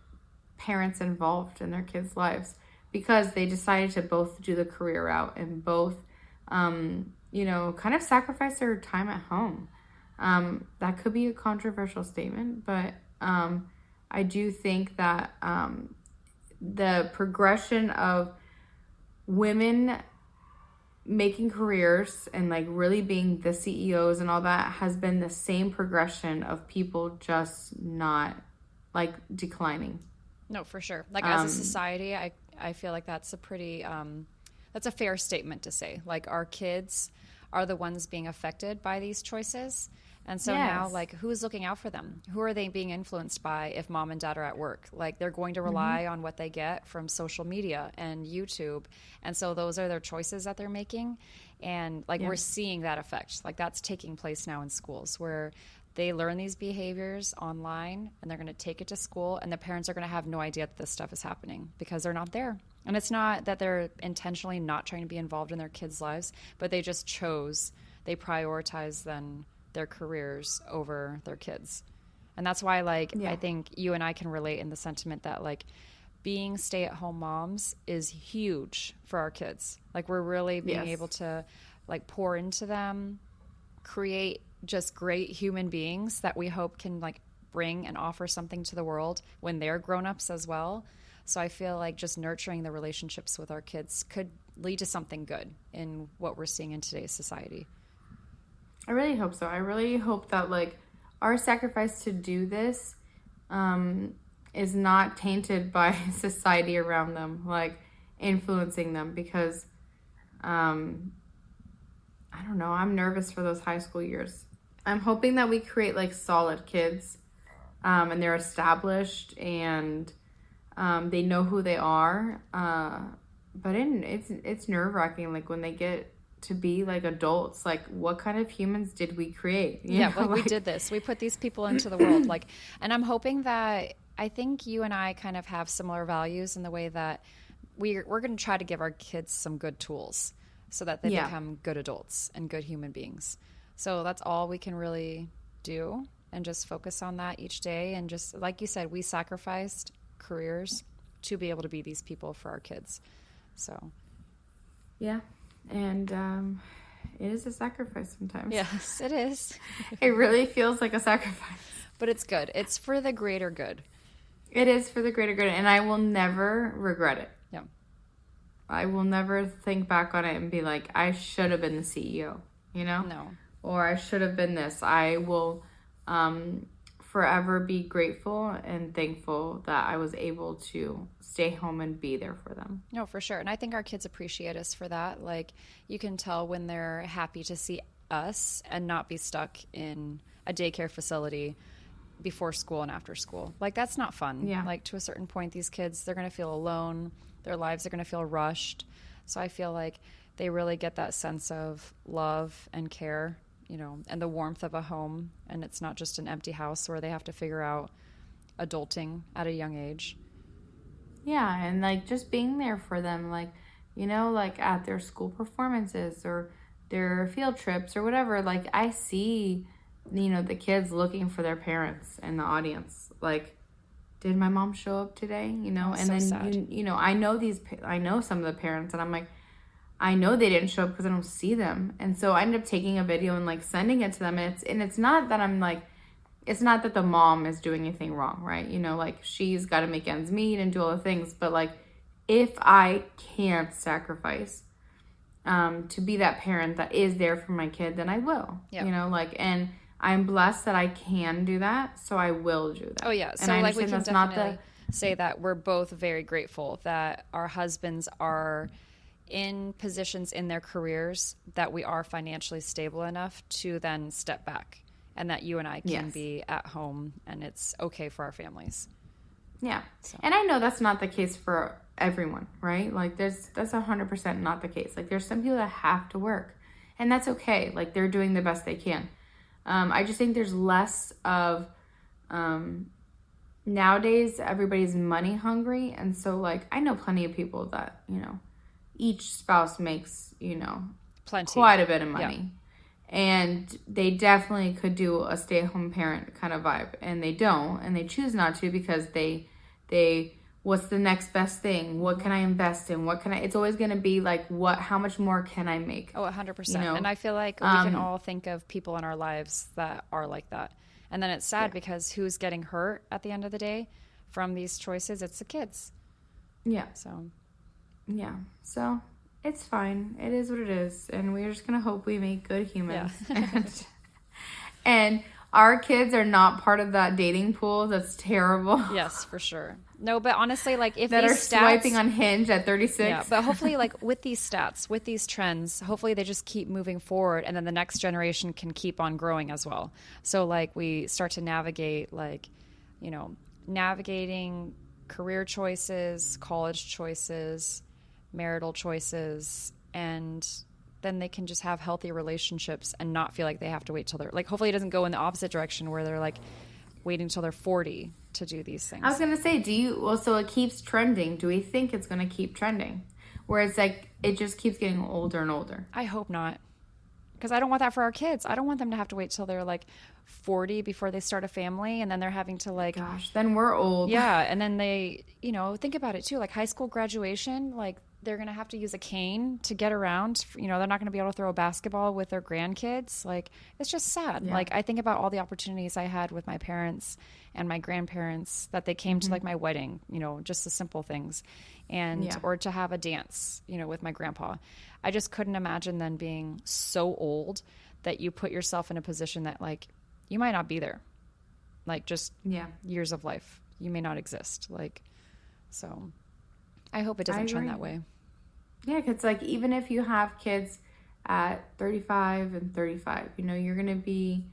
Speaker 2: parents involved in their kids' lives because they decided to both do the career route and both, kind of sacrifice their time at home. That could be a controversial statement, but I do think that the progression of women making careers and like really being the CEOs and all that has been the same progression of people just not like declining.
Speaker 1: No, for sure. Like as a society, I feel like that's a pretty that's a fair statement to say. Like our kids are the ones being affected by these choices. And so now, like, who's looking out for them? Who are they being influenced by if mom and dad are at work? Like, they're going to rely on what they get from social media and YouTube. And so those are their choices that they're making. And, like, we're seeing that effect. Like, that's taking place now in schools where they learn these behaviors online and they're going to take it to school. And the parents are going to have no idea that this stuff is happening because they're not there. And it's not that they're intentionally not trying to be involved in their kids' lives, but they just they prioritize then their careers over their kids. And that's why, like, I think you and I can relate in the sentiment that, like, being stay-at-home moms is huge for our kids. Like, we're really being able to, like, pour into them, create just great human beings that we hope can, like, bring and offer something to the world when they're grown-ups as well. So I feel like just nurturing the relationships with our kids could lead to something good in what we're seeing in today's society.
Speaker 2: I really hope so. I really hope that, like, our sacrifice to do this is not tainted by society around them, like, influencing them because, I don't know, I'm nervous for those high school years. I'm hoping that we create, like, solid kids and they're established and they know who they are. But it's nerve-wracking, like, when they get to be like adults, like what kind of humans did we create?
Speaker 1: Like we did this. We put these people into the world. Like, and I'm hoping that I think you and I kind of have similar values in the way that we're going to try to give our kids some good tools so that they become good adults and good human beings. So that's all we can really do and just focus on that each day. And just like you said, we sacrificed careers to be able to be these people for our kids. So
Speaker 2: yeah. And it is a sacrifice sometimes.
Speaker 1: Yes, it is.
Speaker 2: It really feels like a sacrifice.
Speaker 1: But it's good. It's for the greater good.
Speaker 2: It is for the greater good. And I will never regret it.
Speaker 1: Yeah.
Speaker 2: I will never think back on it and be like, I should have been the CEO,
Speaker 1: No.
Speaker 2: Or I should have been this. I will forever be grateful and thankful that I was able to stay home and be there for them.
Speaker 1: No, for sure. And I think our kids appreciate us for that. Like, you can tell when they're happy to see us and not be stuck in a daycare facility before school and after school. Like, that's not fun.
Speaker 2: Yeah.
Speaker 1: Like, to a certain point, these kids, they're going to feel alone. Their lives are going to feel rushed. So I feel like they really get that sense of love and care, and the warmth of a home. And it's not just an empty house where they have to figure out adulting at a young age.
Speaker 2: Yeah, and like just being there for them, like, like at their school performances or their field trips or whatever. Like, I see, the kids looking for their parents in the audience. Like, did my mom show up today? And
Speaker 1: so
Speaker 2: then,
Speaker 1: sad.
Speaker 2: I know some of the parents and I'm like, I know they didn't show up because I don't see them. And so I ended up taking a video and like sending it to them. And it's not that I'm like, it's not that the mom is doing anything wrong, right? Like she's got to make ends meet and do all the things. But like, if I can't sacrifice to be that parent that is there for my kid, then I will, and I'm blessed that I can do that. So I will do that.
Speaker 1: Oh yeah. So
Speaker 2: and
Speaker 1: like we can definitely say that we're both very grateful that our husbands are in positions in their careers that we are financially stable enough to then step back, and that you and I can be at home and it's okay for our families.
Speaker 2: Yeah. So. And I know that's not the case for everyone, right? Like that's 100% not the case. Like there's some people that have to work and that's okay. Like they're doing the best they can. I just think there's less of, nowadays everybody's money hungry. And so like, I know plenty of people that, each spouse makes,
Speaker 1: plenty,
Speaker 2: quite a bit of money. Yeah. And they definitely could do a stay-at-home parent kind of vibe. And they don't. And they choose not to because they what's the next best thing? What can I invest in? It's always going to be like, how much more can I make?
Speaker 1: Oh, 100%.
Speaker 2: You know?
Speaker 1: And I feel like we can all think of people in our lives that are like that. And then it's sad because who's getting hurt at the end of the day from these choices? It's the kids.
Speaker 2: Yeah.
Speaker 1: So.
Speaker 2: Yeah. So it's fine. It is what it is. And we're just going to hope we make good humans. Yeah. and our kids are not part of that dating pool. That's terrible.
Speaker 1: Yes, for sure. No, but honestly, like if
Speaker 2: that
Speaker 1: these
Speaker 2: are
Speaker 1: stats,
Speaker 2: swiping on Hinge at 36.
Speaker 1: Yeah, but hopefully, like with these stats, with these trends, hopefully they just keep moving forward, and then the next generation can keep on growing as well. So like we start to navigate, like, you know, navigating career choices, college choices, marital choices, and then they can just have healthy relationships and not feel like they have to wait till they're like, hopefully it doesn't go in the opposite direction where they're like waiting until they're 40 to do these things.
Speaker 2: I was going to say, so it keeps trending. Do we think it's going to keep trending? Where it's like, it just keeps getting older and older.
Speaker 1: I hope not. Because I don't want that for our kids. I don't want them to have to wait till they're like 40 before they start a family. And then they're having to like...
Speaker 2: Gosh, then we're old.
Speaker 1: Yeah. And then they, you know, think about it too. Like high school graduation, like they're going to have to use a cane to get around. You know, they're not going to be able to throw a basketball with their grandkids. Like, it's just sad. Yeah. Like, I think about all the opportunities I had with my parents and my grandparents that they came to like my wedding, you know, just the simple things. And, or to have a dance, you know, with my grandpa. I just couldn't imagine then being so old that you put yourself in a position that like, you might not be there. Like just years of life. You may not exist. Like, so I hope it doesn't trend that way.
Speaker 2: Yeah, because like even if you have kids at 35 and 35, you know, you're going to be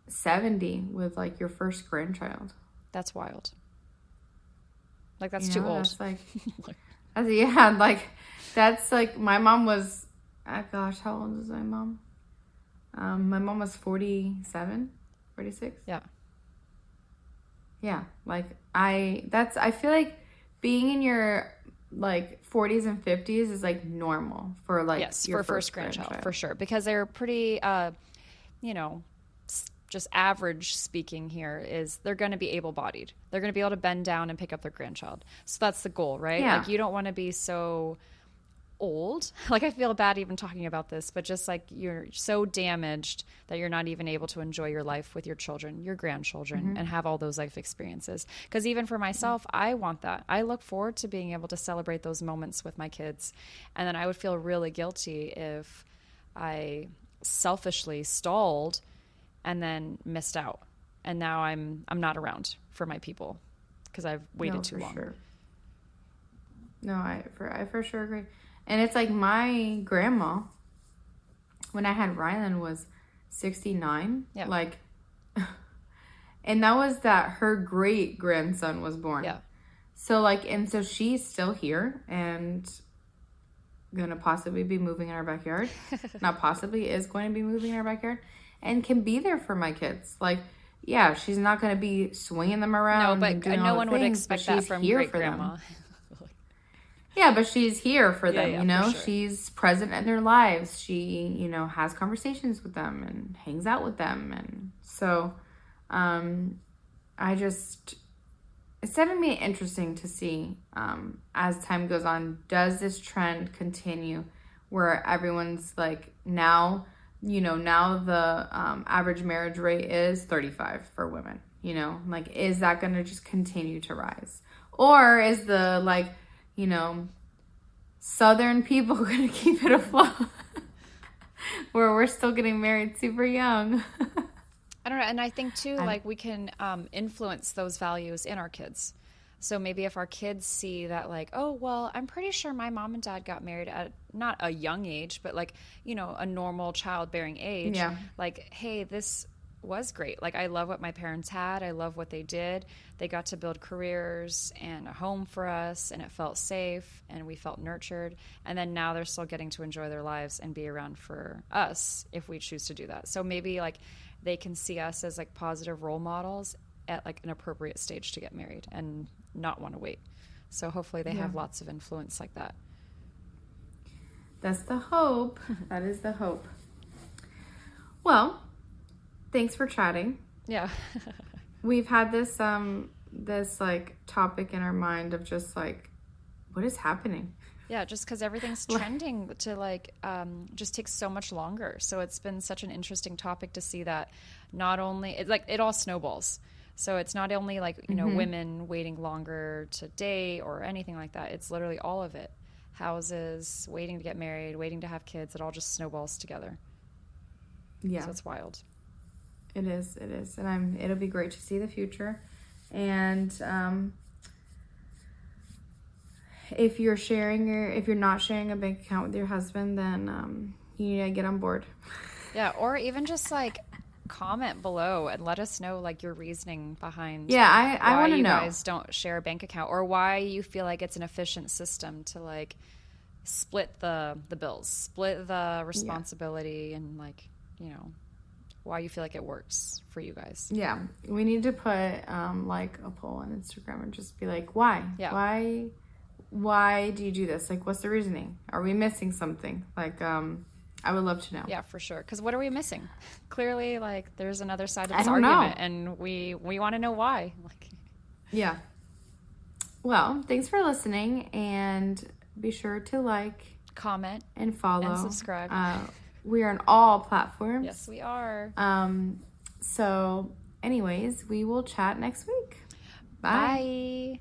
Speaker 2: 70 with like your first grandchild.
Speaker 1: That's wild. Like that's too old.
Speaker 2: That's like, that's like my mom was, gosh, how old is my mom? My mom was 47, 46.
Speaker 1: Yeah.
Speaker 2: Yeah. Like I feel like being in your like 40s and 50s is like normal for like
Speaker 1: your first grandchild for sure, because they're pretty you know, just average speaking here is they're going to be able-bodied. They're going to be able to bend down and pick up their grandchild. So that's the goal, right?
Speaker 2: Yeah.
Speaker 1: Like you don't want to be so old. Like I feel bad even talking about this, but just like you're so damaged that you're not even able to enjoy your life with your children, your grandchildren, and have all those life experiences. Because even for myself, I want that. I look forward to being able to celebrate those moments with my kids. And then I would feel really guilty if I selfishly stalled and then missed out. And now I'm not around for my people because I've waited too long. Sure.
Speaker 2: No, I for sure agree. And it's like my grandma, when I had Rylan, was 69. Yeah. Like, and that was that her great grandson was born. Yeah. So like, and so she's still here and gonna possibly be moving in our backyard. Not possibly, is going to be moving in our backyard and can be there for my kids. Like, yeah, she's not gonna be swinging them around.
Speaker 1: No, but no one would expect that from great grandma.
Speaker 2: Yeah, but she's here for them, you know? Sure. She's present in their lives. She, you know, has conversations with them and hangs out with them. And so it's definitely interesting to see as time goes on, does this trend continue where everyone's like now the average marriage rate is 35 for women, you know? Like, is that going to just continue to rise? Or is the, like, you know, Southern people going to keep it afloat where we're still getting married super young?
Speaker 1: I don't know. And I think too, like we can influence those values in our kids. So maybe if our kids see that like, oh, well, I'm pretty sure my mom and dad got married at not a young age, but like, you know, a normal childbearing age. Yeah. Like, hey, this was great. Like, I love what my parents had. I love what they did. They got to build careers and a home for us, and it felt safe, and we felt nurtured. And then now they're still getting to enjoy their lives and be around for us if we choose to do that. So maybe like they can see us as like positive role models at like an appropriate stage to get married and not want to wait. So hopefully they have lots of influence like that.
Speaker 2: That's the hope. That is the hope. Well, thanks for chatting.
Speaker 1: Yeah.
Speaker 2: We've had this this like topic in our mind of just like, what is happening?
Speaker 1: Yeah, just because everything's trending to like just takes so much longer. So it's been such an interesting topic to see that not only it all snowballs. So it's not only like, you know, women waiting longer to date or anything like that. It's literally all of it. Houses, waiting to get married, waiting to have kids. It all just snowballs together.
Speaker 2: Yeah.
Speaker 1: So it's wild.
Speaker 2: It is. And it'll be great to see the future. And if you're not sharing a bank account with your husband, then you need to get on board.
Speaker 1: Yeah, or even just like comment below and let us know like your reasoning behind
Speaker 2: I want to
Speaker 1: why you
Speaker 2: know.
Speaker 1: guys don't share a bank account, or why you feel like it's an efficient system to like split the bills, split the responsibility, and like, you know, why you feel like it works for you guys.
Speaker 2: Yeah, we need to put like a poll on Instagram and just be like, why?
Speaker 1: Yeah.
Speaker 2: Why do you do this? Like, what's the reasoning? Are we missing something? Like, I would love to know.
Speaker 1: Yeah, for sure. Because what are we missing? Clearly, like, there's another side of
Speaker 2: I
Speaker 1: this
Speaker 2: don't know.
Speaker 1: argument, and we want to know why. Like,
Speaker 2: Yeah. Well, thanks for listening, and be sure to like,
Speaker 1: comment,
Speaker 2: and follow,
Speaker 1: and subscribe.
Speaker 2: We are on all platforms.
Speaker 1: Yes, we are.
Speaker 2: So, anyways, we will chat next week. Bye.
Speaker 1: Bye.